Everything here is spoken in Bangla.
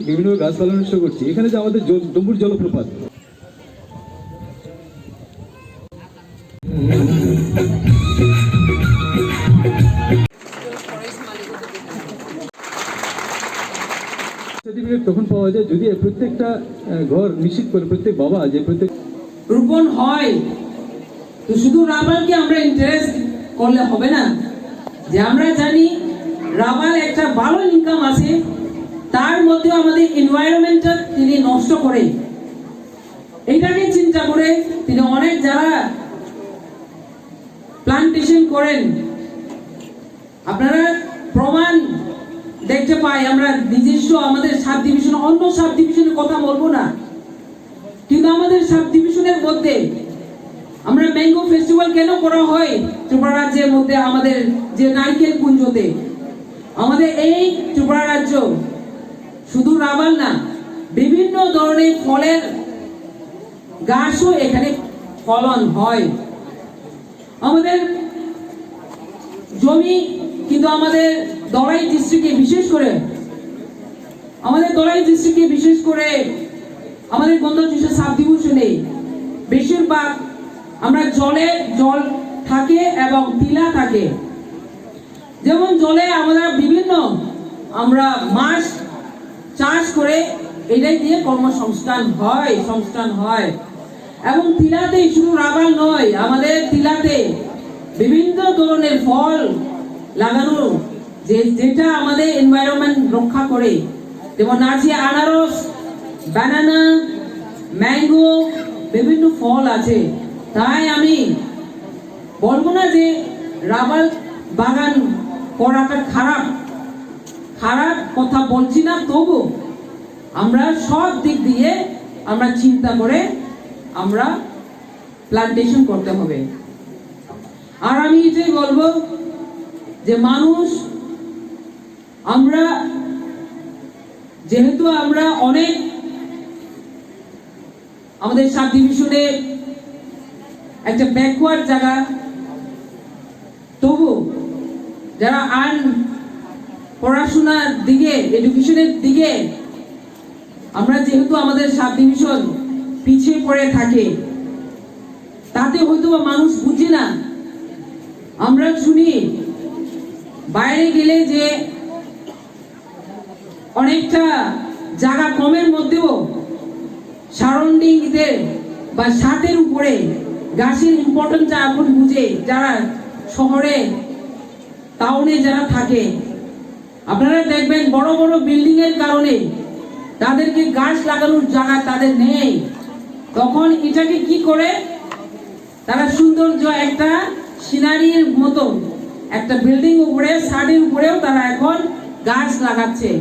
বিভিন্ন গাছ লাগানোর চেষ্টা করছি। এখানে যে আমাদের ডম্বুর জলপ্রপাত, সার্টিফিকেট তখন পাওয়া যায় যদি প্রত্যেকটা ঘর নিশ্চিত করে প্রত্যেক বাবা যে প্রত্যেক রোপণ হয়। তো শুধু রাবারকে আমরা ইন্টারেস্ট করলে হবে না, যে আমরা জানি রাবার একটা ভালো ইনকাম আছে, তার মধ্যে আমাদের এনভায়রনমেন্টটা তিনি নষ্ট করে, এইটাকে চিন্তা করে তিনি অনেক যারা প্লান্টেশন করেন, আপনারা প্রমাণ দেখতে পাই। আমরা নিজস্ব আমাদের সাব ডিভিশন, অন্য সাব ডিভিশনের কথা বলবো না, কিন্তু আমাদের সাব ডিভিশনের মধ্যে আমরা ম্যাঙ্গো ফেস্টিভ্যাল কেন করা হয় ত্রিপুরা রাজ্যের মধ্যে, আমাদের যে নারকেল কুঞ্জতে, আমাদের এই ত্রিপুরা রাজ্য শুধু রাবার না, বিভিন্ন ধরনের ফলের গাছও এখানে ফলন হয়। আমাদের জমি কিন্তু আমাদের দলাই ডিস্ট্রিক্টে বিশেষ করে আমাদের গন্ধ সাব ডিভিশনে বেশিরভাগ আমরা জল থাকে এবং টিলা থাকে। যেমন জলে আমরা বিভিন্ন মাছ চাষ করে এটাই দিয়ে কর্মসংস্থান হয়। এবং টিলাতে শুধু রাবার নয়, আমাদের টিলাতে বিভিন্ন ধরনের ফল লাগানো, যেটা আমাদের এনভায়রনমেন্ট রক্ষা করে, যেমন আছে আনারস, বানানা, ম্যাঙ্গো, বিভিন্ন ফল আছে। তাই আমি বলবো না যে রাবার বাগান করাটা খারাপ কথা বলছি না, তবু আমরা সব দিক দিয়ে আমরা চিন্তা করে আমরা প্লান্টেশন করতে হবে। আর আমি এটাই বলবো যে মানুষ, যেহেতু আমরা অনেক আমাদের সাব ডিভিশনে একটা ব্যাকওয়ার্ড জায়গা, তবু যারা পড়াশোনার দিকে, এডুকেশনের দিকে আমরা যেহেতু আমাদের সাব ডিভিশন পিছিয়ে পড়ে থাকে, তাতে হয়তো মানুষ বুঝে না। আমরা শুনি বাইরে গেলে যে অনেকটা জায়গা কমের মধ্যেও সারাউন্ডিং বা ছাদের উপরে গাছের ইম্পর্টেন্সটা এখন বুঝে যারা শহরে টাউনে যারা থাকে। আপনারা দেখবেন বড় বড় বিল্ডিং এর কারণে তাদেরকে গাছ লাগানোর জায়গা তাদের নেই, তখন এটাকে কি করে তারা সৌন্দর্য একটা সিনারির মতো একটা বিল্ডিং উপরে, ছাদের উপরেও তারা এখন গাছ লাগাচ্ছে।